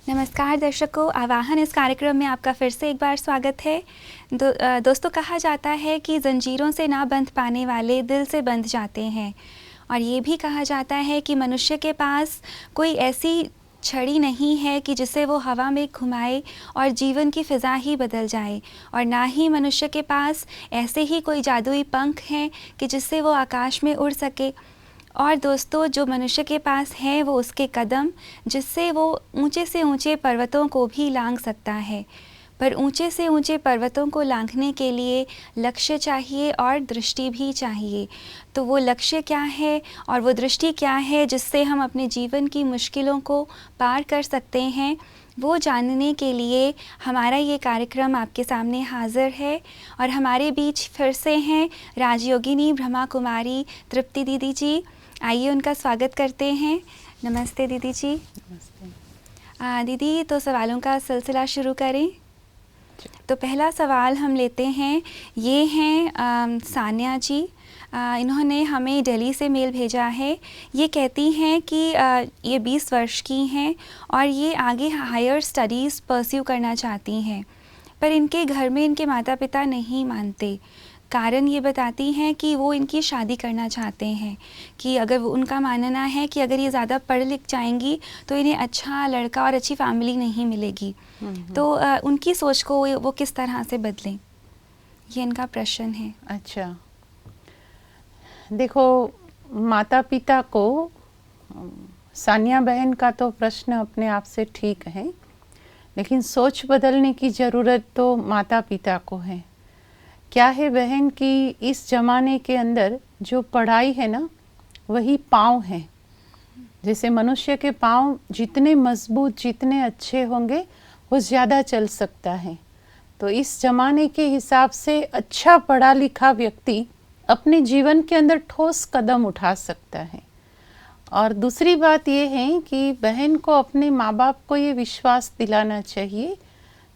नमस्कार दर्शकों, आवाहन इस कार्यक्रम में आपका फिर से एक बार स्वागत है। दोस्तों, कहा जाता है कि ज़ंजीरों से ना बंध पाने वाले दिल से बंध जाते हैं, और ये भी कहा जाता है कि मनुष्य के पास कोई ऐसी छड़ी नहीं है कि जिसे वो हवा में घुमाए और जीवन की फ़िज़ा ही बदल जाए, और ना ही मनुष्य के पास ऐसे ही कोई जादुई पंख हैं कि जिससे वो आकाश में उड़ सके। और दोस्तों, जो मनुष्य के पास है वो उसके कदम, जिससे वो ऊंचे से ऊंचे पर्वतों को भी लांघ सकता है। पर ऊंचे से ऊंचे पर्वतों को लांघने के लिए लक्ष्य चाहिए और दृष्टि भी चाहिए। तो वो लक्ष्य क्या है और वो दृष्टि क्या है जिससे हम अपने जीवन की मुश्किलों को पार कर सकते हैं, वो जानने के लिए हमारा ये कार्यक्रम आपके सामने हाजिर है। और हमारे बीच फिर से हैं राजयोगिनी ब्रह्मा कुमारी तृप्ति दीदी जी। आइए उनका स्वागत करते हैं। नमस्ते दीदी जी। नमस्ते। दीदी, तो सवालों का सिलसिला शुरू करें। तो पहला सवाल हम लेते हैं, ये हैं सान्या जी। इन्होंने हमें दिल्ली से मेल भेजा है। ये कहती हैं कि ये 20 वर्ष की हैं और ये आगे हायर स्टडीज़ परस्यू करना चाहती हैं, पर इनके घर में इनके माता पिता नहीं मानते। कारण ये बताती हैं कि वो इनकी शादी करना चाहते हैं, कि अगर उनका मानना है कि अगर ये ज़्यादा पढ़ लिख जाएंगी तो इन्हें अच्छा लड़का और अच्छी फैमिली नहीं मिलेगी। तो उनकी सोच को वो किस तरह से बदलें, ये इनका प्रश्न है। अच्छा, देखो, माता पिता को, सानिया बहन का तो प्रश्न अपने आप से ठीक है, लेकिन सोच बदलने की ज़रूरत तो माता पिता को है। क्या है बहन कि इस ज़माने के अंदर जो पढ़ाई है ना, वही पाँव है। जैसे मनुष्य के पाँव जितने मजबूत, जितने अच्छे होंगे, वो ज़्यादा चल सकता है। तो इस ज़माने के हिसाब से अच्छा पढ़ा लिखा व्यक्ति अपने जीवन के अंदर ठोस कदम उठा सकता है। और दूसरी बात ये है कि बहन को अपने माँ बाप को ये विश्वास दिलाना चाहिए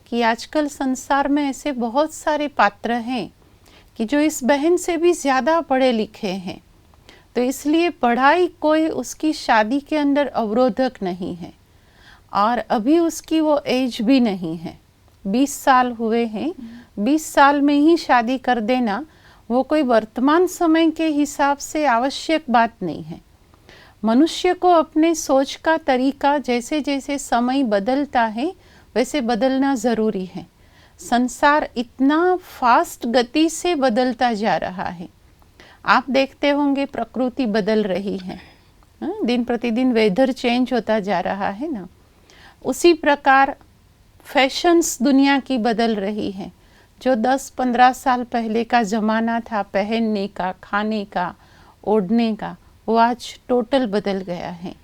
कि आजकल संसार में ऐसे बहुत सारे पात्र हैं कि जो इस बहन से भी ज़्यादा पढ़े लिखे हैं। तो इसलिए पढ़ाई कोई उसकी शादी के अंदर अवरोधक नहीं है, और अभी उसकी वो एज भी नहीं है। 20 साल हुए हैं, 20 साल में ही शादी कर देना वो कोई वर्तमान समय के हिसाब से आवश्यक बात नहीं है। मनुष्य को अपने सोच का तरीका जैसे जैसे समय बदलता है वैसे बदलना ज़रूरी है। संसार इतना फास्ट गति से बदलता जा रहा है। आप देखते होंगे प्रकृति बदल रही है, दिन प्रतिदिन वेदर चेंज होता जा रहा है ना। उसी प्रकार फैशंस दुनिया की बदल रही है। जो 10-15 साल पहले का ज़माना था पहनने का, खाने का, ओढ़ने का, वो आज टोटल बदल गया है।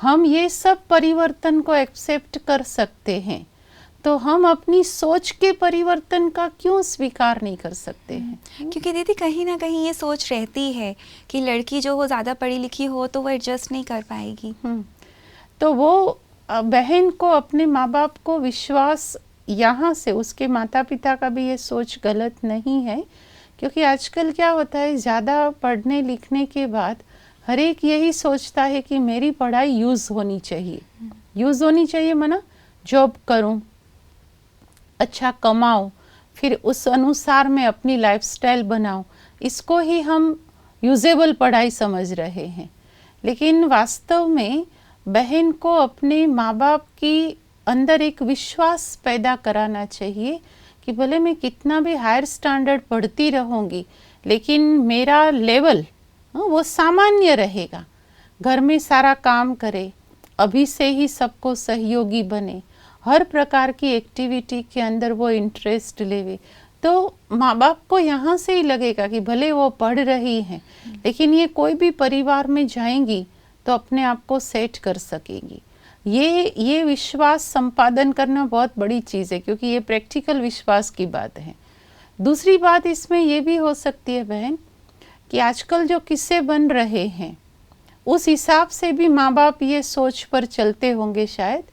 हम ये सब परिवर्तन को एक्सेप्ट कर सकते हैं, तो हम अपनी सोच के परिवर्तन का क्यों स्वीकार नहीं कर सकते हैं? क्योंकि दीदी, कहीं ना कहीं ये सोच रहती है कि लड़की जो हो ज़्यादा पढ़ी लिखी हो तो वो एडजस्ट नहीं कर पाएगी। तो वो बहन को अपने माँ बाप को विश्वास, यहाँ से उसके माता पिता का भी ये सोच गलत नहीं है। क्योंकि आजकल क्या होता है, ज़्यादा पढ़ने लिखने के बाद हर एक यही सोचता है कि मेरी पढ़ाई यूज़ होनी चाहिए। यूज़ होनी चाहिए माना जॉब करूं, अच्छा कमाऊं, फिर उस अनुसार मैं अपनी लाइफस्टाइल बनाऊं। इसको ही हम यूजेबल पढ़ाई समझ रहे हैं। लेकिन वास्तव में बहन को अपने माँ बाप की अंदर एक विश्वास पैदा कराना चाहिए कि भले मैं कितना भी हायर स्टैंडर्ड पढ़ती रहूँगी, लेकिन मेरा लेवल वो सामान्य रहेगा। घर में सारा काम करे, अभी से ही सबको सहयोगी बने, हर प्रकार की एक्टिविटी के अंदर वो इंटरेस्ट लेवे। तो माँ बाप को यहाँ से ही लगेगा कि भले वो पढ़ रही हैं, लेकिन ये कोई भी परिवार में जाएंगी तो अपने आप को सेट कर सकेगी। ये विश्वास संपादन करना बहुत बड़ी चीज़ है, क्योंकि ये प्रैक्टिकल विश्वास की बात है। दूसरी बात इसमें ये भी हो सकती है बहन कि आजकल जो किस्से बन रहे हैं उस हिसाब से भी माँ बाप ये सोच पर चलते होंगे शायद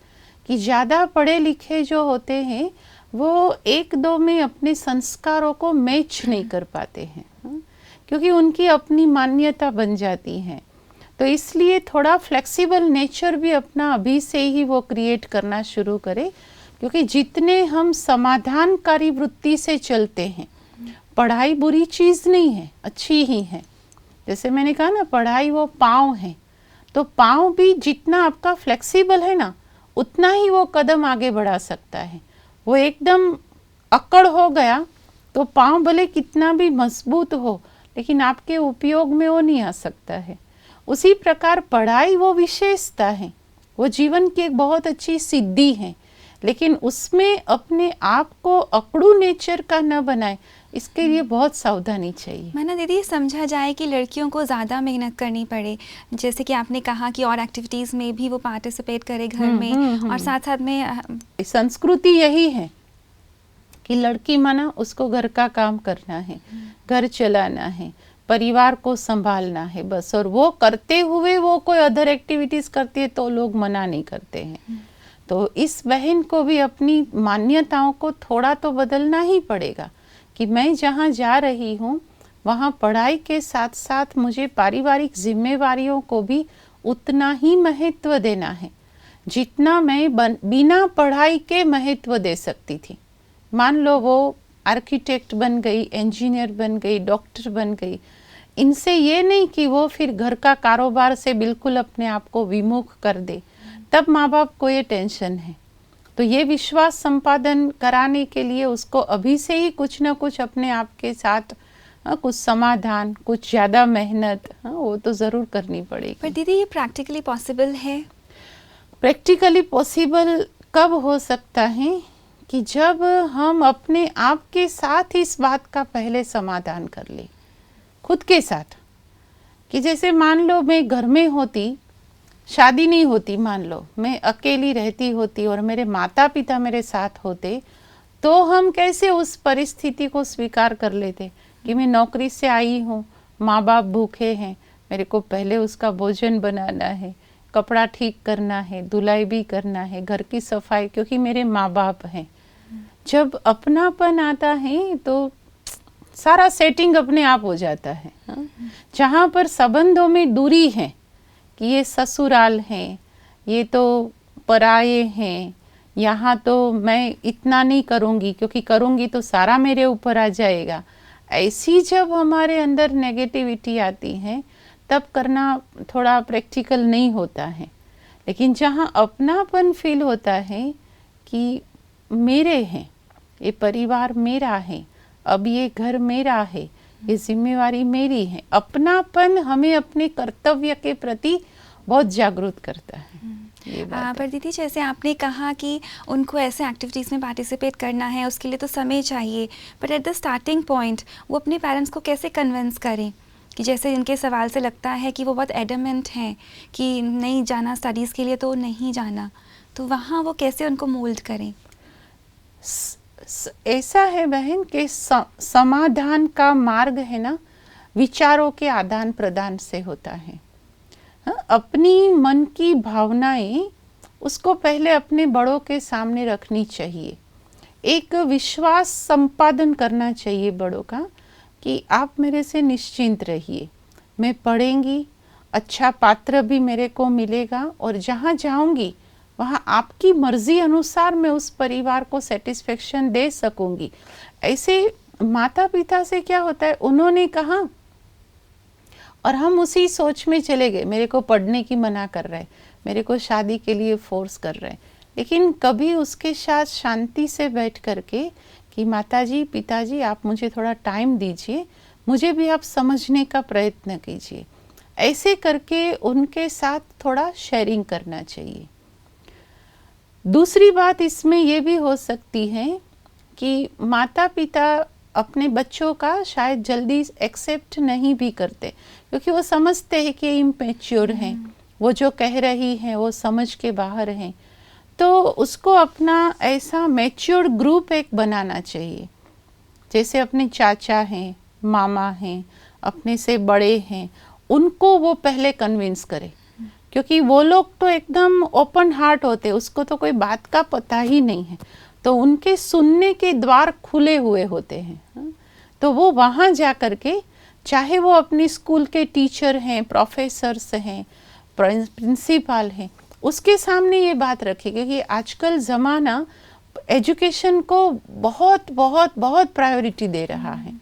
कि ज़्यादा पढ़े लिखे जो होते हैं वो एक दो में अपने संस्कारों को मैच नहीं कर पाते हैं, क्योंकि उनकी अपनी मान्यता बन जाती है। तो इसलिए थोड़ा फ्लेक्सिबल नेचर भी अपना अभी से ही वो क्रिएट करना शुरू करे, क्योंकि जितने हम समाधानकारी वृत्ति से चलते हैं, पढ़ाई बुरी चीज़ नहीं है, अच्छी ही है। जैसे मैंने कहा ना, पढ़ाई वो पाँव है, तो पाँव भी जितना आपका फ्लेक्सिबल है ना, उतना ही वो कदम आगे बढ़ा सकता है। वो एकदम अकड़ हो गया तो पाँव भले कितना भी मजबूत हो, लेकिन आपके उपयोग में वो नहीं आ सकता है। उसी प्रकार पढ़ाई वो विशेषता है, वो जीवन की एक बहुत अच्छी सिद्धि है, लेकिन उसमें अपने आप को अकड़ू नेचर का न बनाए, इसके लिए बहुत सावधानी चाहिए। माना दीदी समझा जाए कि लड़कियों को ज़्यादा मेहनत करनी पड़े, जैसे कि आपने कहा कि और एक्टिविटीज़ में भी वो पार्टिसिपेट करे घर में, और साथ साथ में संस्कृति यही है कि लड़की माना उसको घर का काम करना है, घर चलाना है, परिवार को संभालना है बस, और वो करते हुए वो कोई अदर एक्टिविटीज़ करती है तो लोग मना नहीं करते हैं। तो इस बहन को भी अपनी मान्यताओं को थोड़ा तो बदलना ही पड़ेगा कि मैं जहाँ जा रही हूँ वहाँ पढ़ाई के साथ साथ मुझे पारिवारिक जिम्मेवारियों को भी उतना ही महत्व देना है जितना मैं बिना पढ़ाई के महत्व दे सकती थी। मान लो वो आर्किटेक्ट बन गई, इंजीनियर बन गई, डॉक्टर बन गई, इनसे ये नहीं कि वो फिर घर का कारोबार से बिल्कुल अपने आप को विमुख कर दे, तब माँ बाप को ये टेंशन है। तो ये विश्वास संपादन कराने के लिए उसको अभी से ही कुछ ना कुछ अपने आप के साथ कुछ समाधान, कुछ ज़्यादा मेहनत वो तो ज़रूर करनी पड़ेगी। पर दीदी ये प्रैक्टिकली पॉसिबल है? प्रैक्टिकली पॉसिबल कब हो सकता है कि जब हम अपने आप के साथ इस बात का पहले समाधान कर ले, खुद के साथ। कि जैसे मान लो मैं घर में होती, शादी नहीं होती, मान लो मैं अकेली रहती होती और मेरे माता पिता मेरे साथ होते, तो हम कैसे उस परिस्थिति को स्वीकार कर लेते कि मैं नौकरी से आई हूँ, माँ बाप भूखे हैं, मेरे को पहले उसका भोजन बनाना है, कपड़ा ठीक करना है, धुलाई भी करना है, घर की सफाई, क्योंकि मेरे माँ बाप हैं। जब अपनापन आता है तो सारा सेटिंग अपने आप हो जाता है। जहाँ पर संबंधों में दूरी है कि ये ससुराल हैं, ये तो पराये हैं, यहाँ तो मैं इतना नहीं करूँगी क्योंकि करूँगी तो सारा मेरे ऊपर आ जाएगा, ऐसी जब हमारे अंदर नेगेटिविटी आती है तब करना थोड़ा प्रैक्टिकल नहीं होता है। लेकिन जहाँ अपनापन फील होता है कि मेरे हैं, ये परिवार मेरा है, अब ये घर मेरा है, ये जिम्मेवारी मेरी है, अपनापन हमें अपने कर्तव्य के प्रति बहुत जागरूक करता है। पर दीदी जैसे आपने कहा कि उनको ऐसे एक्टिविटीज़ में पार्टिसिपेट करना है, उसके लिए तो समय चाहिए, but at the starting point वो अपने पेरेंट्स को कैसे कन्विंस करें कि जैसे इनके सवाल से लगता है कि वो बहुत एडमेंट हैं कि नहीं जाना स्टडीज़ के लिए, तो नहीं जाना, तो वहाँ वो कैसे उनको मोल्ड करें? ऐसा है बहन कि समाधान का मार्ग है ना, विचारों के आदान प्रदान से होता है। अपनी मन की भावनाएं उसको पहले अपने बड़ों के सामने रखनी चाहिए, एक विश्वास संपादन करना चाहिए बड़ों का कि आप मेरे से निश्चिंत रहिए, मैं पढ़ूंगी, अच्छा पात्र भी मेरे को मिलेगा, और जहाँ जाऊंगी वहाँ आपकी मर्जी अनुसार मैं उस परिवार को सेटिस्फेक्शन दे सकूंगी। ऐसे माता पिता से क्या होता है, उन्होंने कहा और हम उसी सोच में चले गए, मेरे को पढ़ने की मना कर रहे, मेरे को शादी के लिए फोर्स कर रहे, लेकिन कभी उसके साथ शांति से बैठ करके कि माताजी पिताजी आप मुझे थोड़ा टाइम दीजिए, मुझे भी आप समझने का प्रयत्न कीजिए, ऐसे करके उनके साथ थोड़ा शेयरिंग करना चाहिए। दूसरी बात इसमें ये भी हो सकती है कि माता पिता अपने बच्चों का शायद जल्दी एक्सेप्ट नहीं भी करते, क्योंकि वो समझते हैं कि इम्पैच्योर हैं, वो जो कह रही हैं वो समझ के बाहर हैं। तो उसको अपना ऐसा मैच्योर ग्रुप एक बनाना चाहिए, जैसे अपने चाचा हैं, मामा हैं, अपने से बड़े हैं, उनको वो पहले कन्विंस करे, क्योंकि वो लोग तो एकदम ओपन हार्ट होते, उसको तो कोई बात का पता ही नहीं है, तो उनके सुनने के द्वार खुले हुए होते हैं। तो वो वहाँ जा कर के, चाहे वो अपने स्कूल के टीचर हैं, प्रोफेसर्स हैं, प्रिंसिपल है, उसके सामने ये बात रखेंगे कि आजकल ज़माना एजुकेशन को बहुत बहुत बहुत प्रायोरिटी दे रहा है,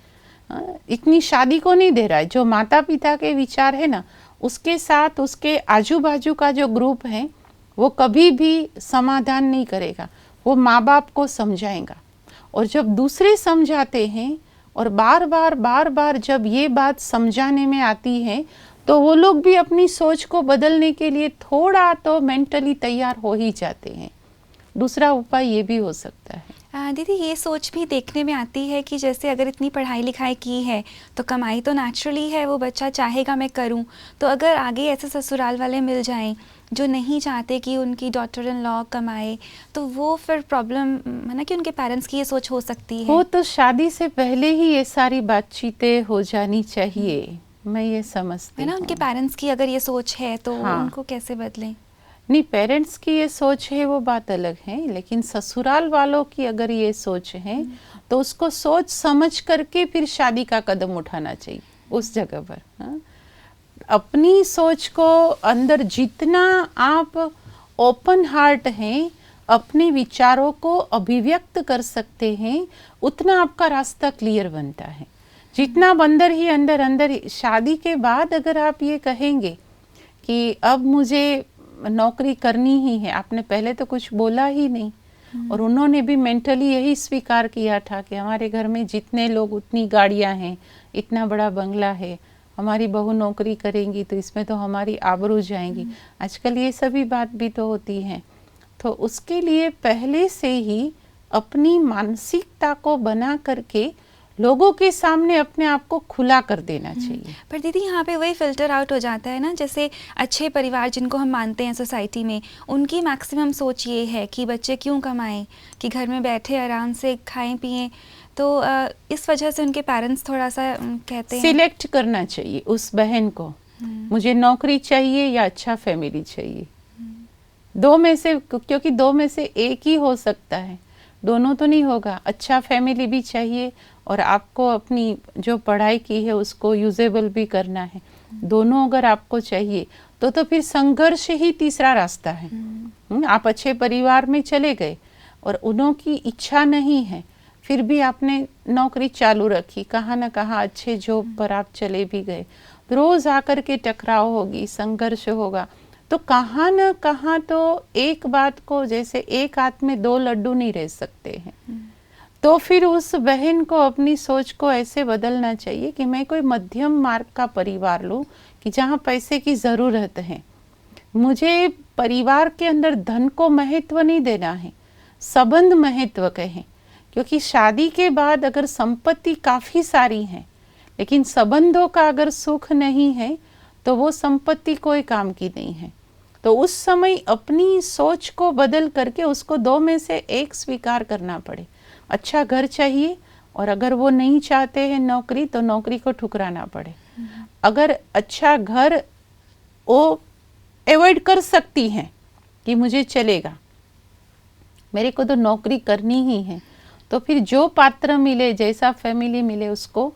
इतनी शादी को नहीं दे रहा है। जो माता पिता के विचार है ना, उसके साथ उसके आजू बाजू का जो ग्रुप है वो कभी भी समाधान नहीं करेगा, वो माँ बाप को समझाएगा। और जब दूसरे समझाते हैं और बार बार जब ये बात समझाने में आती है तो वो लोग भी अपनी सोच को बदलने के लिए थोड़ा तो मेंटली तैयार हो ही जाते हैं। दूसरा उपाय ये भी हो सकता है। दीदी, ये सोच भी देखने में आती है कि जैसे अगर इतनी पढ़ाई लिखाई की है तो कमाई तो नेचुरली है, वो बच्चा चाहेगा मैं करूं, तो अगर आगे ऐसे ससुराल वाले मिल जाएं जो नहीं चाहते कि उनकी डॉटर इन लॉ कमाए, तो वो फिर प्रॉब्लम है ना कि उनके पेरेंट्स की ये सोच हो सकती है। वो तो शादी से पहले ही ये सारी बातचीतें हो जानी चाहिए, मैं ये समझती है ना। उनके पेरेंट्स की अगर ये सोच है तो हाँ। उनको कैसे बदलें? नहीं, पेरेंट्स की ये सोच है वो बात अलग है, लेकिन ससुराल वालों की अगर ये सोच है तो उसको सोच समझ करके फिर शादी का कदम उठाना चाहिए उस जगह पर। हाँ? अपनी सोच को अंदर जितना आप ओपन हार्ट हैं, अपने विचारों को अभिव्यक्त कर सकते हैं, उतना आपका रास्ता क्लियर बनता है। जितना अंदर ही अंदर शादी के बाद अगर आप ये कहेंगे कि अब मुझे नौकरी करनी ही है, आपने पहले तो कुछ बोला ही नहीं, और उन्होंने भी मेंटली यही स्वीकार किया था कि हमारे घर में जितने लोग उतनी गाड़ियां हैं, इतना बड़ा बंगला है, हमारी बहू नौकरी करेंगी तो इसमें तो हमारी आबरू जाएंगी। आजकल ये सभी बात भी तो होती है। तो उसके लिए पहले से ही अपनी मानसिकता को बना करके लोगों के सामने अपने आप को खुला कर देना चाहिए। पर दीदी, यहाँ पे वही फिल्टर आउट हो जाता है ना, जैसे अच्छे परिवार जिनको हम मानते हैं सोसाइटी में, उनकी मैक्सिमम सोच ये है कि बच्चे क्यों कमाएं, कि घर में बैठे आराम से खाएं पिएं। तो इस वजह से उनके पेरेंट्स थोड़ा सा कहते हैं सिलेक्ट करना चाहिए उस बहन को, मुझे नौकरी चाहिए या अच्छा फैमिली चाहिए, दो में से, क्योंकि दो में से एक ही हो सकता है, दोनों तो नहीं होगा। अच्छा फैमिली भी चाहिए और आपको अपनी जो पढ़ाई की है उसको यूजेबल भी करना है, दोनों अगर आपको चाहिए तो फिर संघर्ष ही तीसरा रास्ता है। आप अच्छे परिवार में चले गए और उन्हों की इच्छा नहीं है, फिर भी आपने नौकरी चालू रखी, कहाँ ना कहाँ अच्छे जॉब पर आप चले भी गए, रोज आकर के टकराव होगी, संघर्ष होगा, तो कहाँ न कहाँ तो एक बात को, जैसे एक हाथ में दो लड्डू नहीं रह सकते हैं। तो फिर उस बहन को अपनी सोच को ऐसे बदलना चाहिए कि मैं कोई मध्यम मार्ग का परिवार लूं, कि जहाँ पैसे की ज़रूरत है, मुझे परिवार के अंदर धन को महत्व नहीं देना है, संबंध महत्व कहें। क्योंकि शादी के बाद अगर संपत्ति काफ़ी सारी है लेकिन संबंधों का अगर सुख नहीं है तो वो संपत्ति कोई काम की नहीं है। तो उस समय अपनी सोच को बदल करके उसको दो में से एक स्वीकार करना पड़े। अच्छा घर चाहिए और अगर वो नहीं चाहते हैं नौकरी तो नौकरी को ठुकराना पड़े। अगर अच्छा घर वो अवॉइड कर सकती हैं कि मुझे चलेगा, मेरे को तो नौकरी करनी ही है, तो फिर जो पात्र मिले, जैसा फैमिली मिले, उसको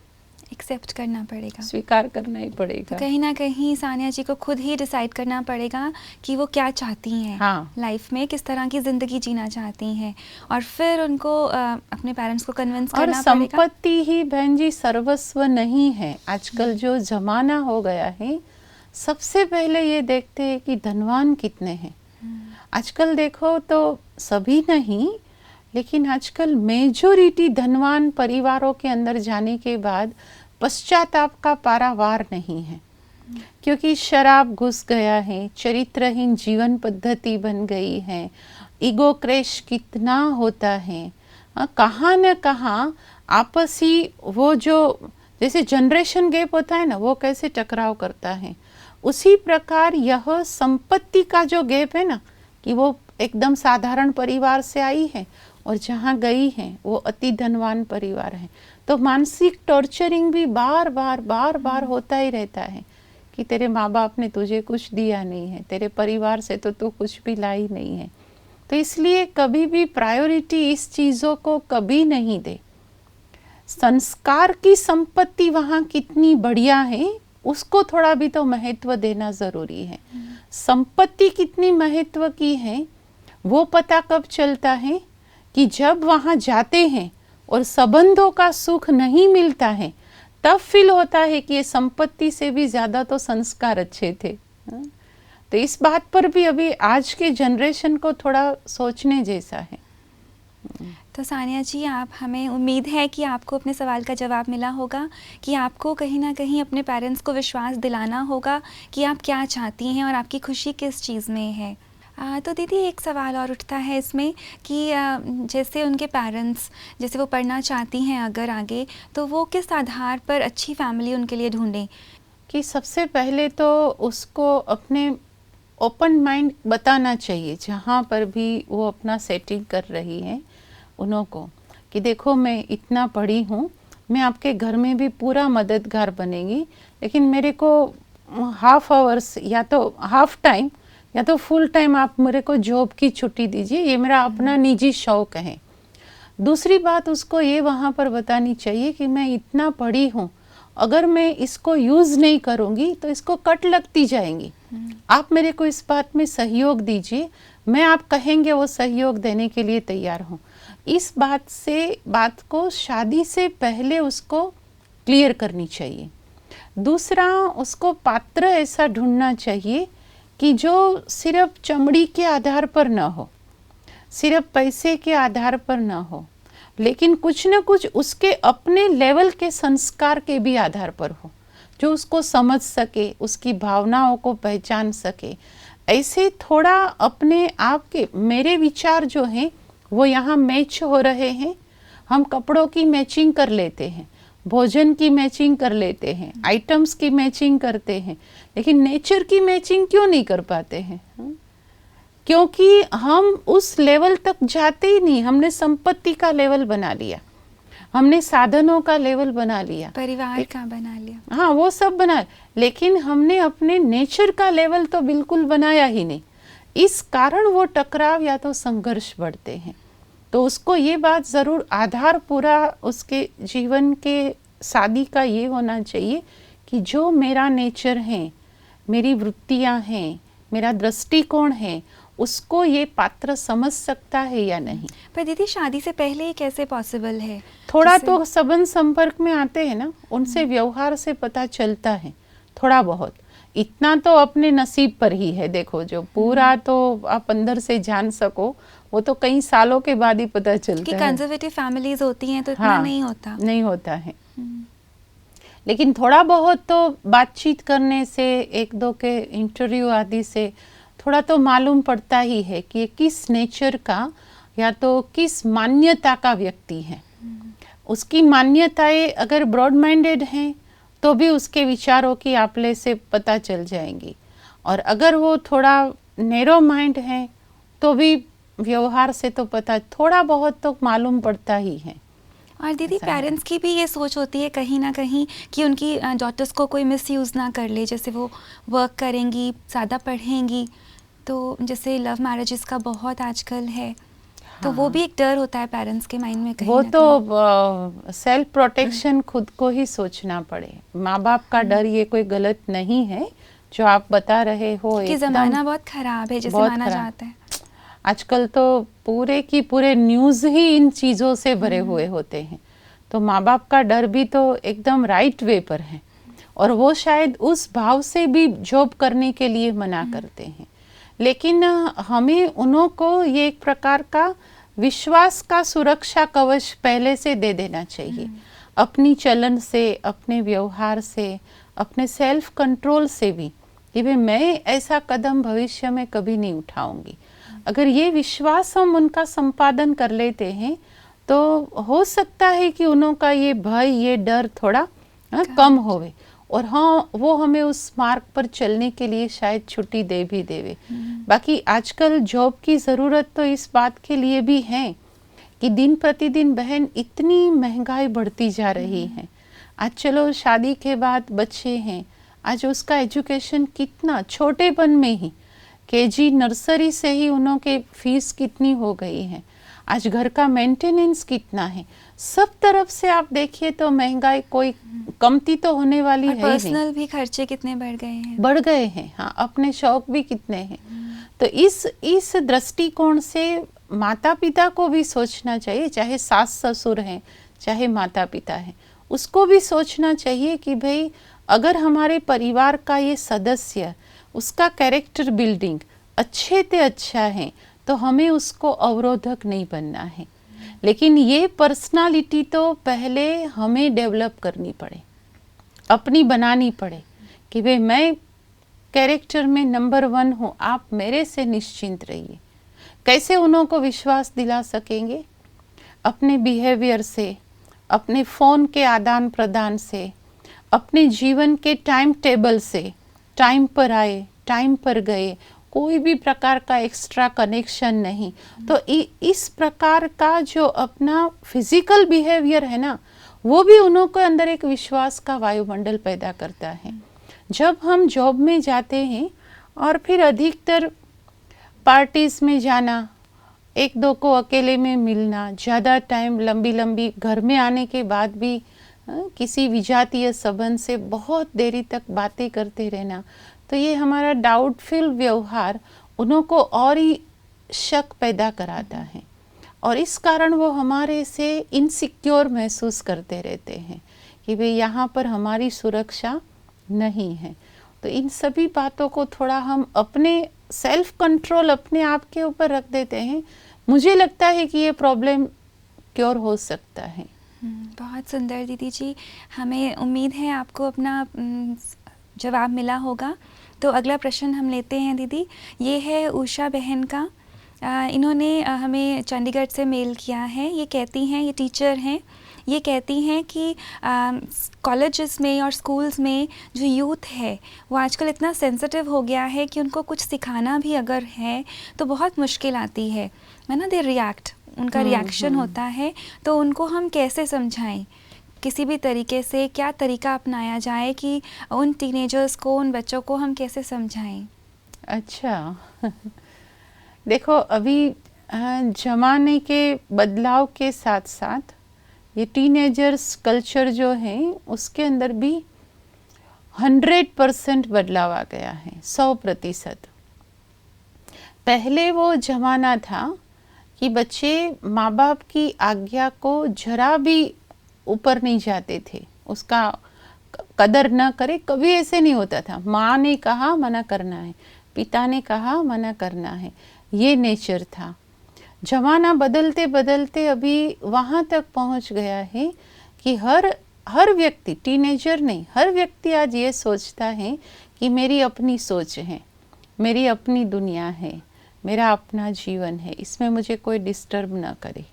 एक्सेप्ट करना पड़ेगा, स्वीकार करना ही पड़ेगा। तो कहीं ना कहीं सानिया जी को खुद ही डिसाइड करना पड़ेगा कि वो क्या चाहती हैं। हाँ। लाइफ में किस तरह की ज़िंदगी जीना चाहती हैं, और फिर उनको अपने पेरेंट्स को कन्विंस करना और पड़ेगा। संपत्ति ही बहन जी सर्वस्व नहीं है। आजकल जो जमाना हो गया है, सबसे पहले ये देखते हैं कि धनवान कितने हैं। आजकल देखो तो सभी नहीं, लेकिन आजकल मेजोरिटी धनवान परिवारों के अंदर जाने के बाद पश्चाताप का पारावार नहीं है, क्योंकि शराब घुस गया है, चरित्रहीन जीवन पद्धति बन गई है, ईगो क्रैश कितना होता है, कहाँ न कहाँ आपसी वो जो जैसे जनरेशन गैप होता है ना, वो कैसे टकराव करता है, उसी प्रकार यह संपत्ति का जो गैप है ना, कि वो एकदम साधारण परिवार से आई है और जहाँ गई है वो अति धनवान परिवार है। तो मानसिक टॉर्चरिंग भी बार बार होता ही रहता है कि तेरे माँ बाप ने तुझे कुछ दिया नहीं है, तेरे परिवार से तो तू कुछ भी लाई नहीं है। तो इसलिए कभी भी प्रायोरिटी इस चीज़ों को कभी नहीं दे। संस्कार की संपत्ति वहाँ कितनी बढ़िया है उसको थोड़ा भी तो महत्व देना ज़रूरी है। संपत्ति कितनी महत्व की है वो पता कब चलता है कि जब वहाँ जाते हैं और संबंधों का सुख नहीं मिलता है, तब फील होता है कि ये संपत्ति से भी ज़्यादा तो संस्कार अच्छे थे। तो इस बात पर भी अभी आज के जनरेशन को थोड़ा सोचने जैसा है। तो सानिया जी, आप हमें उम्मीद है कि आपको अपने सवाल का जवाब मिला होगा कि आपको कहीं ना कहीं अपने पेरेंट्स को विश्वास दिलाना होगा कि आप क्या चाहती हैं और आपकी खुशी किस चीज़ में है। तो दीदी, एक सवाल और उठता है इसमें कि जैसे उनके पेरेंट्स, जैसे वो पढ़ना चाहती हैं अगर आगे, तो वो किस आधार पर अच्छी फैमिली उनके लिए ढूंढें? कि सबसे पहले तो उसको अपने ओपन माइंड बताना चाहिए जहाँ पर भी वो अपना सेटिंग कर रही है उन्हों को, कि देखो मैं इतना पढ़ी हूँ, मैं आपके घर में भी पूरा मददगार बनेगी, लेकिन मेरे को हाफ आवर्स या तो हाफ टाइम या तो फुल टाइम आप मेरे को जॉब की छुट्टी दीजिए, ये मेरा अपना निजी शौक है। दूसरी बात उसको ये वहाँ पर बतानी चाहिए कि मैं इतना पढ़ी हूँ, अगर मैं इसको यूज़ नहीं करूँगी तो इसको कट लगती जाएंगी। आप मेरे को इस बात में सहयोग दीजिए, मैं आप कहेंगे वो सहयोग देने के लिए तैयार हूँ। इस बात को शादी से पहले उसको क्लियर करनी चाहिए। दूसरा, उसको पात्र ऐसा ढूंढना चाहिए कि जो सिर्फ चमड़ी के आधार पर न हो, सिर्फ पैसे के आधार पर न हो, लेकिन कुछ न कुछ उसके अपने लेवल के संस्कार के भी आधार पर हो, जो उसको समझ सके, उसकी भावनाओं को पहचान सके। ऐसे थोड़ा अपने आप के, मेरे विचार जो हैं वो यहाँ मैच हो रहे हैं, हम कपड़ों की मैचिंग कर लेते हैं, भोजन की मैचिंग कर लेते हैं, आइटम्स की मैचिंग करते हैं, लेकिन नेचर की मैचिंग क्यों नहीं कर पाते हैं? क्योंकि हम उस लेवल तक जाते ही नहीं। हमने संपत्ति का लेवल बना लिया, हमने साधनों का लेवल बना लिया, परिवार का बना लिया, हाँ वो सब बना, लेकिन हमने अपने नेचर का लेवल तो बिल्कुल बनाया ही नहीं। इस कारण वो टकराव या तो संघर्ष बढ़ते हैं। तो उसको ये बात ज़रूर, आधार पूरा उसके जीवन के शादी का ये होना चाहिए कि जो मेरा नेचर है, मेरी वृत्तियाँ हैं, मेरा दृष्टिकोण है, उसको ये पात्र समझ सकता है या नहीं। पर दीदी, शादी से पहले ये कैसे पॉसिबल है? थोड़ा तो संबंध संपर्क में आते हैं ना, उनसे व्यवहार से पता चलता है थोड़ा बहुत। इतना तो अपने नसीब पर ही है। देखो, जो पूरा तो आप अंदर से जान सको वो तो कई सालों के बाद ही पता चलता है। कंजर्वेटिव फैमिलीज होती हैं तो इतना नहीं होता है। लेकिन थोड़ा बहुत तो बातचीत करने से, एक दो के इंटरव्यू आदि से थोड़ा तो मालूम पड़ता ही है कि किस नेचर का या तो किस मान्यता का व्यक्ति है। उसकी मान्यताएं अगर ब्रॉड माइंडेड हैं तो भी उसके विचारों की आपले से पता चल जाएंगी, और अगर वो थोड़ा नैरो माइंड है तो भी व्यवहार से तो पता थोड़ा बहुत तो मालूम पड़ता ही है। और दीदी, पेरेंट्स की भी ये सोच होती है कहीं ना कहीं कि उनकी डॉटर्स को कोई मिसयूज़ ना कर ले, जैसे वो वर्क करेंगी, ज़्यादा पढ़ेंगी, तो जैसे लव मैरिजेस का बहुत आजकल है। तो वो भी एक डर होता है पेरेंट्स के माइंड में कहीं वो तो सेल्फ प्रोटेक्शन खुद को ही सोचना पड़े। माँ बाप का डर ये कोई गलत नहीं है जो आप बता रहे हो। कि ज़माना बहुत ख़राब है जैसे माना जाता है आजकल, तो पूरे की पूरे न्यूज़ ही इन चीज़ों से भरे हुए होते हैं। तो माँ बाप का डर भी तो एकदम राइट वे पर है, और वो शायद उस भाव से भी जॉब करने के लिए मना करते हैं। लेकिन हमें उन्हों को ये एक प्रकार का विश्वास का सुरक्षा कवच पहले से दे देना चाहिए, अपनी चलन से, अपने व्यवहार से, अपने सेल्फ कंट्रोल से भी, कि भाई मैं ऐसा कदम भविष्य में कभी नहीं उठाऊंगी। अगर ये विश्वास हम उनका संपादन कर लेते हैं तो हो सकता है कि उन्हों का ये भय, ये डर थोड़ा कम होवे, और हाँ वो हमें उस मार्ग पर चलने के लिए शायद छुट्टी दे भी देवे। बाकी आजकल जॉब की ज़रूरत तो इस बात के लिए भी है कि दिन प्रतिदिन बहन इतनी महंगाई बढ़ती जा रही है। आज चलो शादी के बाद बच्चे हैं, आज उसका एजुकेशन कितना छोटेपन में ही केजी नर्सरी से ही उन्हों के फीस कितनी हो गई है, आज घर का मेंटेनेंस कितना है, सब तरफ से आप देखिए तो महंगाई कोई कमती तो होने वाली है ही नहीं। पर्सनल भी खर्चे कितने बढ़ गए हैं, बढ़ गए हैं। हाँ, अपने शौक भी कितने हैं। तो इस दृष्टिकोण से माता पिता को भी सोचना चाहिए, चाहे सास ससुर हैं चाहे माता पिता हैं, उसको भी सोचना चाहिए कि भाई अगर हमारे परिवार का ये सदस्य उसका कैरेक्टर बिल्डिंग अच्छे से अच्छा है तो हमें उसको अवरोधक नहीं बनना है। लेकिन ये पर्सनालिटी तो पहले हमें डेवलप करनी पड़े, अपनी बनानी पड़े कि भाई मैं कैरेक्टर में नंबर 1 हूँ, आप मेरे से निश्चिंत रहिए। कैसे उन्हों को विश्वास दिला सकेंगे? अपने बिहेवियर से, अपने फ़ोन के आदान प्रदान से, अपने जीवन के टाइम टेबल से, टाइम पर आए टाइम पर गए, कोई भी प्रकार का एक्स्ट्रा कनेक्शन नहीं। तो इस प्रकार का जो अपना फिजिकल बिहेवियर है ना, वो भी उन्हों के अंदर एक विश्वास का वायुमंडल पैदा करता है। जब हम जॉब में जाते हैं और फिर अधिकतर पार्टीज में जाना, एक दो को अकेले में मिलना, ज़्यादा टाइम लंबी घर में आने के बाद भी किसी विजातीय संबंध से बहुत देरी तक बातें करते रहना, तो ये हमारा डाउटफुल व्यवहार उन्हों को और ही शक पैदा कराता है और इस कारण वो हमारे से इनसिक्योर महसूस करते रहते हैं कि भाई यहाँ पर हमारी सुरक्षा नहीं है। तो इन सभी बातों को थोड़ा हम अपने सेल्फ कंट्रोल अपने आप के ऊपर रख देते हैं, मुझे लगता है कि ये प्रॉब्लम क्योर हो सकता है। बहुत सुंदर दीदी जी, हमें उम्मीद है आपको अपना जवाब मिला होगा। तो अगला प्रश्न हम लेते हैं दीदी, ये है उषा बहन का। इन्होंने हमें चंडीगढ़ से मेल किया है। ये कहती हैं, ये टीचर हैं, ये कहती हैं कि कॉलेजेस में और स्कूल्स में जो यूथ है वो आजकल इतना सेंसिटिव हो गया है कि उनको कुछ सिखाना भी अगर है तो बहुत मुश्किल आती है ना, दे रिएक्ट, उनका रिएक्शन होता है। तो उनको हम कैसे समझाएं, किसी भी तरीके से क्या तरीका अपनाया जाए कि उन टीनेजर्स को, उन बच्चों को हम कैसे समझाएं? अच्छा देखो, अभी जमाने के बदलाव के साथ साथ ये टीनेजर्स कल्चर जो है उसके अंदर भी 100% बदलाव आ गया है, 100%। पहले वो जमाना था कि बच्चे माँ बाप की आज्ञा को जरा भी ऊपर नहीं जाते थे, उसका कदर न करे, कभी ऐसे नहीं होता था। माँ ने कहा मना करना है, पिता ने कहा मना करना है, ये नेचर था। जमाना बदलते बदलते अभी वहाँ तक पहुँच गया है कि हर व्यक्ति, टीनेजर नहीं, हर व्यक्ति आज ये सोचता है कि मेरी अपनी सोच है, मेरी अपनी दुनिया है, मेरा अपना जीवन है, इसमें मुझे कोई डिस्टर्ब ना करे।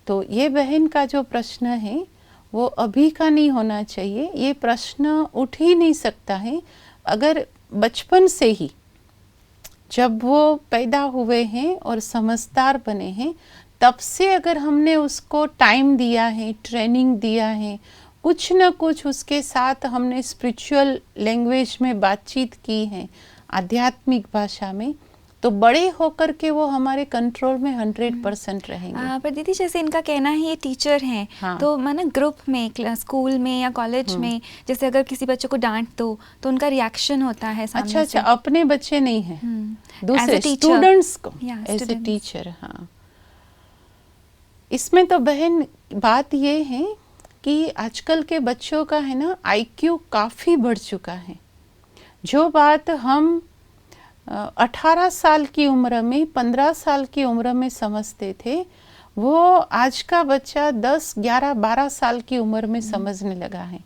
तो ये बहन का जो प्रश्न है वो अभी का नहीं होना चाहिए, ये प्रश्न उठ ही नहीं सकता है अगर बचपन से ही, जब वो पैदा हुए हैं और समझदार बने हैं, तब से अगर हमने उसको टाइम दिया है, ट्रेनिंग दिया है, कुछ न कुछ उसके साथ हमने स्पिरिचुअल लैंग्वेज में बातचीत की है, आध्यात्मिक भाषा में, तो बड़े होकर के वो हमारे कंट्रोल में 100% रहेंगे। पर दीदी जैसे इनका कहना है ये टीचर हैं, हाँ। तो माना ग्रुप में, स्कूल में या कॉलेज में, जैसे अगर किसी बच्चे को डांट दो तो उनका रिएक्शन होता है सामने अच्छा, से। अपने बच्चे नहीं हैं, दूसरे As a teacher. स्टूडेंट्स को Yeah, as a students. Teacher. हाँ, इसमें तो बहन बात ये है कि आजकल के बच्चों का है ना IQ काफ़ी बढ़ चुका है। जो बात हम 18 साल की उम्र में, 15 साल की उम्र में समझते थे, वो आज का बच्चा 10, 11, 12 साल की उम्र में समझने लगा है।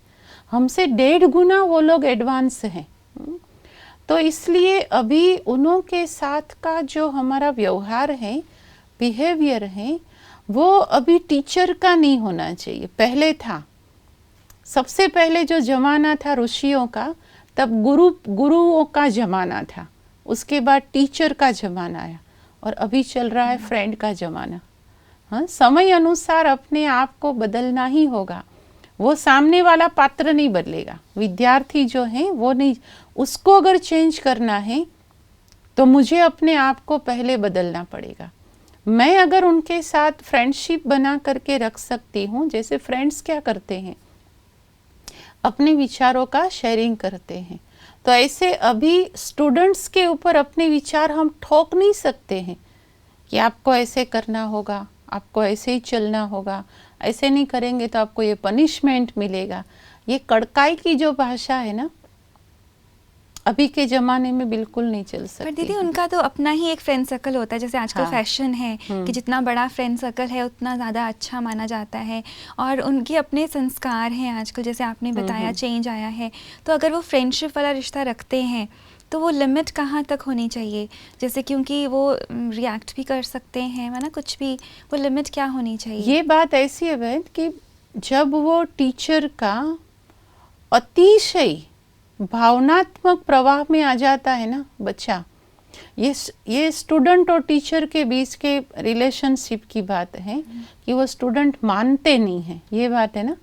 हमसे 1.5 गुना वो लोग एडवांस हैं। तो इसलिए अभी उन्हों के साथ का जो हमारा व्यवहार है, बिहेवियर है, वो अभी टीचर का नहीं होना चाहिए। पहले था, सबसे पहले जो जमाना था ऋषियों का, तब गुरुओं का जमाना था, उसके बाद टीचर का जमाना आया और अभी चल रहा है फ्रेंड का जमाना। हाँ, समय अनुसार अपने आप को बदलना ही होगा, वो सामने वाला पात्र नहीं बदलेगा। विद्यार्थी जो है वो नहीं, उसको अगर चेंज करना है तो मुझे अपने आप को पहले बदलना पड़ेगा। मैं अगर उनके साथ फ्रेंडशिप बना करके रख सकती हूँ, जैसे फ्रेंड्स क्या करते हैं, अपने विचारों का शेयरिंग करते हैं, तो ऐसे अभी स्टूडेंट्स के ऊपर अपने विचार हम ठोक नहीं सकते हैं कि आपको ऐसे करना होगा, आपको ऐसे ही चलना होगा, ऐसे नहीं करेंगे तो आपको ये पनिशमेंट मिलेगा। ये कड़काई की जो भाषा है ना, अभी के ज़माने में बिल्कुल नहीं चल सकती। पर दीदी उनका तो अपना ही एक फ्रेंड सर्कल होता है, जैसे आजकल हाँ। फैशन है कि जितना बड़ा फ्रेंड सर्कल है उतना ज़्यादा अच्छा माना जाता है, और उनके अपने संस्कार हैं आजकल, जैसे आपने बताया चेंज आया है। तो अगर वो फ्रेंडशिप वाला रिश्ता रखते हैं तो वो लिमिट कहाँ तक होनी चाहिए, जैसे क्योंकि वो रिएक्ट भी कर सकते हैं, है ना, कुछ भी, वो लिमिट क्या होनी चाहिए? ये बात ऐसी है बहन कि जब वो टीचर का अतिशय भावनात्मक प्रवाह में आ जाता है ना बच्चा, ये स्टूडेंट और टीचर के बीच के रिलेशनशिप की बात है कि वो स्टूडेंट मानते नहीं हैं, ये बात है ना।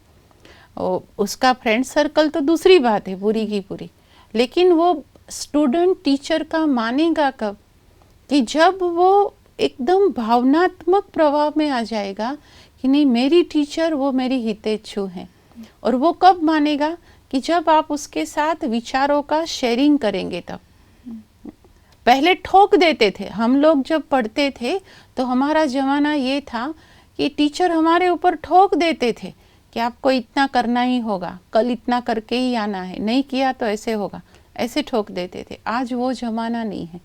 उसका फ्रेंड सर्कल तो दूसरी बात है पूरी की पूरी, लेकिन वो स्टूडेंट टीचर का मानेगा कब, कि जब वो एकदम भावनात्मक प्रभाव में आ जाएगा कि नहीं मेरी टीचर वो मेरी हितेच्छु हैं। और वो कब मानेगा, कि जब आप उसके साथ विचारों का शेयरिंग करेंगे तब। पहले ठोक देते थे हम लोग, जब पढ़ते थे तो हमारा ज़माना ये था कि टीचर हमारे ऊपर ठोक देते थे कि आपको इतना करना ही होगा, कल इतना करके ही आना है, नहीं किया तो ऐसे होगा, ऐसे ठोक देते थे। आज वो ज़माना नहीं है।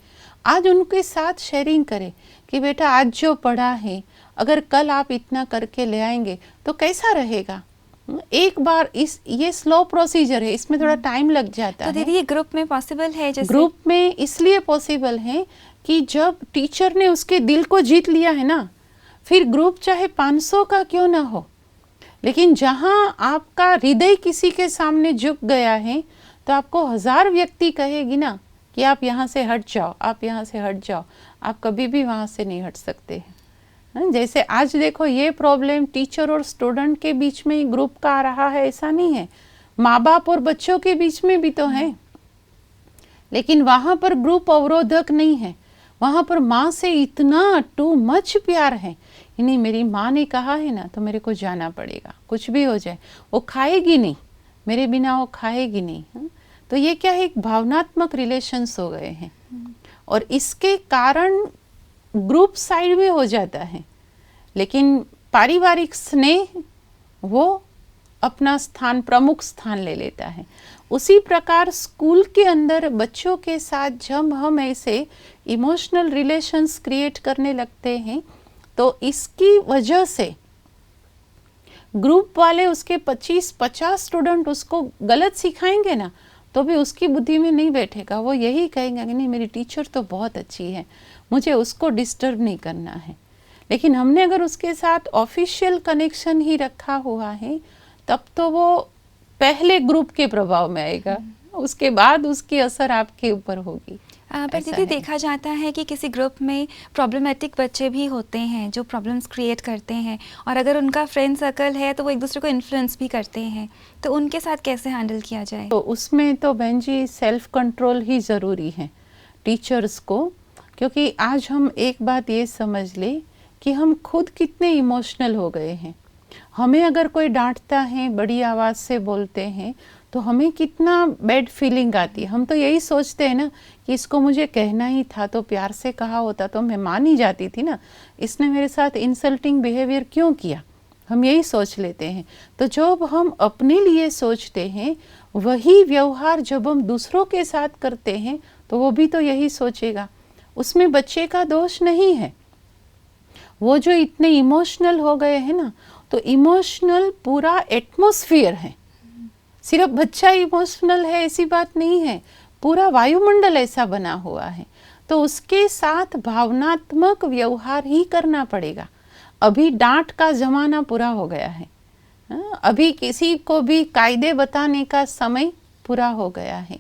आज उनके साथ शेयरिंग करें कि बेटा आज जो पढ़ा है अगर कल आप इतना करके ले आएंगे तो कैसा रहेगा। एक बार ये स्लो प्रोसीजर है, इसमें थोड़ा टाइम लग जाता है। तो दीदी ये ग्रुप में पॉसिबल है? जैसे ग्रुप में इसलिए पॉसिबल है कि जब टीचर ने उसके दिल को जीत लिया है ना, फिर ग्रुप चाहे 500 का क्यों ना हो, लेकिन जहाँ आपका हृदय किसी के सामने झुक गया है तो आपको 1000 व्यक्ति कहेगी ना कि आप यहाँ से हट जाओ, आप यहाँ से हट जाओ, आप कभी भी वहाँ से नहीं हट सकते हैं। जैसे आज देखो ये प्रॉब्लम टीचर और स्टूडेंट के बीच में ही ग्रुप का आ रहा है, ऐसा नहीं है, माँ बाप और बच्चों के बीच में भी तो है, लेकिन वहाँ पर ग्रुप अवरोधक नहीं है। वहाँ पर माँ से इतना टू मच प्यार है, नहीं मेरी माँ ने कहा है ना तो मेरे को जाना पड़ेगा, कुछ भी हो जाए, वो खाएगी नहीं, मेरे बिना वो खाएगी नहीं। तो ये क्या है, एक भावनात्मक रिलेशंस हो गए हैं, और इसके कारण ग्रुप साइड में हो जाता है, लेकिन पारिवारिक स्नेह वो अपना स्थान, प्रमुख स्थान ले लेता है। उसी प्रकार स्कूल के अंदर बच्चों के साथ जब हम ऐसे इमोशनल रिलेशंस क्रिएट करने लगते हैं तो इसकी वजह से ग्रुप वाले उसके 25-50 स्टूडेंट उसको गलत सिखाएंगे ना तो भी उसकी बुद्धि में नहीं बैठेगा। वो यही कहेंगे कि नहीं मेरी टीचर तो बहुत अच्छी है, मुझे उसको डिस्टर्ब नहीं करना है। लेकिन हमने अगर उसके साथ ऑफिशियल कनेक्शन ही रखा हुआ है तब तो वो पहले ग्रुप के प्रभाव में आएगा, उसके बाद उसकी असर आपके ऊपर होगी। पर दीदी देखा जाता है कि किसी ग्रुप में प्रॉब्लमेटिक बच्चे भी होते हैं जो प्रॉब्लम्स क्रिएट करते हैं, और अगर उनका फ्रेंड सर्कल है तो वो एक दूसरे को इन्फ्लुएंस भी करते हैं, तो उनके साथ कैसे हैंडल किया जाए? तो उसमें तो बहन जी सेल्फ कंट्रोल ही ज़रूरी है टीचर्स को, क्योंकि आज हम एक बात ये समझ ले कि हम खुद कितने इमोशनल हो गए हैं। हमें अगर कोई डांटता है, बड़ी आवाज़ से बोलते हैं तो हमें कितना बैड फीलिंग आती है। हम तो यही सोचते हैं ना कि इसको मुझे कहना ही था, तो प्यार से कहा होता तो मैं मान ही जाती थी ना, इसने मेरे साथ इंसल्टिंग बिहेवियर क्यों किया, हम यही सोच लेते हैं। तो जब हम अपने लिए सोचते हैं वही व्यवहार जब हम दूसरों के साथ करते हैं तो वो भी तो यही सोचेगा। उसमें बच्चे का दोष नहीं है, वो जो इतने इमोशनल हो गए हैं ना, तो इमोशनल पूरा एटमॉस्फेयर है, सिर्फ बच्चा इमोशनल है ऐसी बात नहीं है, पूरा वायुमंडल ऐसा बना हुआ है। तो उसके साथ भावनात्मक व्यवहार ही करना पड़ेगा। अभी डांट का ज़माना पूरा हो गया है, अभी किसी को भी कायदे बताने का समय पूरा हो गया है।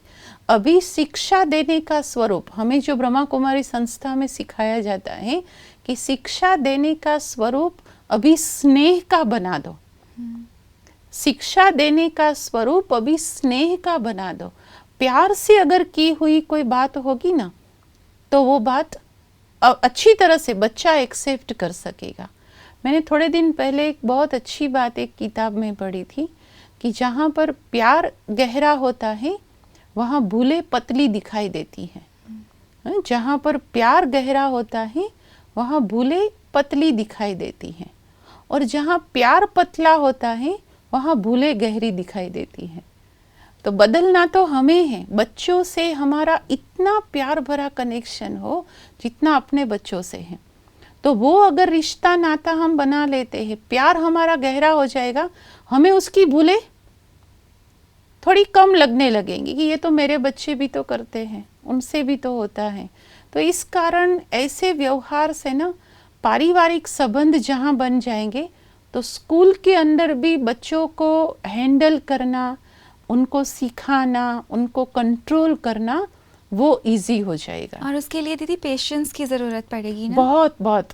अभी शिक्षा देने का स्वरूप, हमें जो ब्रह्मा कुमारी संस्था में सिखाया जाता है कि शिक्षा देने का स्वरूप अभी स्नेह का बना दो, शिक्षा देने का स्वरूप अभी स्नेह का बना दो। प्यार से अगर की हुई कोई बात होगी ना तो वो बात अच्छी तरह से बच्चा एक्सेप्ट कर सकेगा। मैंने थोड़े दिन पहले एक बहुत अच्छी बात एक किताब में पढ़ी थी कि जहाँ पर प्यार गहरा होता है वहाँ भूले पतली दिखाई देती हैं। जहाँ पर प्यार गहरा होता है वहाँ भूले पतली दिखाई देती हैं, और जहाँ प्यार पतला होता है वहाँ भूले गहरी दिखाई देती हैं। तो बदलना तो हमें है, बच्चों से हमारा इतना प्यार भरा कनेक्शन हो जितना अपने बच्चों से है, तो वो अगर रिश्ता नाता हम बना लेते हैं, प्यार हमारा गहरा हो जाएगा, हमें उसकी भूले थोड़ी कम लगने लगेंगी कि ये तो मेरे बच्चे भी तो करते हैं, उनसे भी तो होता है। तो इस कारण ऐसे व्यवहार से ना पारिवारिक संबंध जहाँ बन जाएंगे तो स्कूल के अंदर भी बच्चों को हैंडल करना, उनको सिखाना, उनको कंट्रोल करना वो इजी हो जाएगा। और उसके लिए दीदी पेशेंस की ज़रूरत पड़ेगी ना? बहुत बहुत।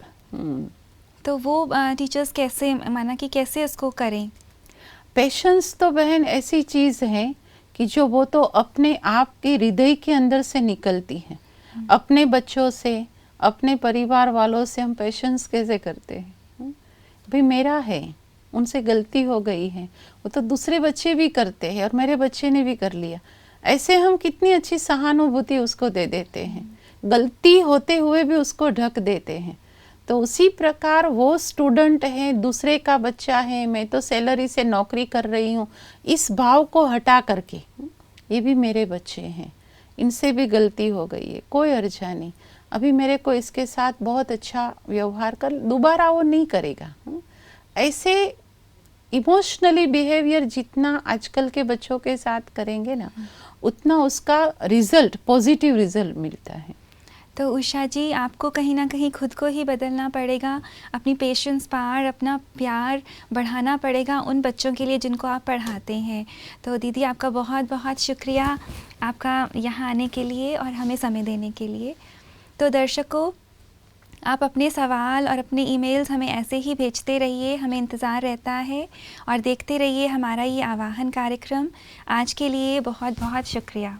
तो वो टीचर्स कैसे, माना कि कैसे उसको करें? पेशेंस तो बहन ऐसी चीज़ है कि जो वो तो अपने आप के हृदय के अंदर से निकलती है। अपने बच्चों से, अपने परिवार वालों से हम पेशेंस कैसे करते हैं? भाई मेरा है, उनसे गलती हो गई है, वो तो दूसरे बच्चे भी करते हैं और मेरे बच्चे ने भी कर लिया, ऐसे हम कितनी अच्छी सहानुभूति उसको दे देते हैं, गलती होते हुए भी उसको ढक देते हैं। तो उसी प्रकार वो स्टूडेंट है, दूसरे का बच्चा है, मैं तो सैलरी से नौकरी कर रही हूँ, इस भाव को हटा करके ये भी मेरे बच्चे हैं, इनसे भी गलती हो गई है, कोई अर्जा नहीं, अभी मेरे को इसके साथ बहुत अच्छा व्यवहार कर, दोबारा वो नहीं करेगा। ऐसे इमोशनली बिहेवियर जितना आजकल के बच्चों के साथ करेंगे ना, उतना उसका रिजल्ट, पॉजिटिव रिजल्ट मिलता है। तो उषा जी, आपको कहीं ना कहीं खुद को ही बदलना पड़ेगा, अपनी पेशेंस पावर, अपना प्यार बढ़ाना पड़ेगा उन बच्चों के लिए जिनको आप पढ़ाते हैं। तो दीदी आपका बहुत बहुत शुक्रिया आपका यहाँ आने के लिए और हमें समय देने के लिए। तो दर्शकों, आप अपने सवाल और अपने ईमेल्स हमें ऐसे ही भेजते रहिए, हमें इंतज़ार रहता है, और देखते रहिए हमारा ये आवाहन कार्यक्रम। आज के लिए बहुत बहुत शुक्रिया।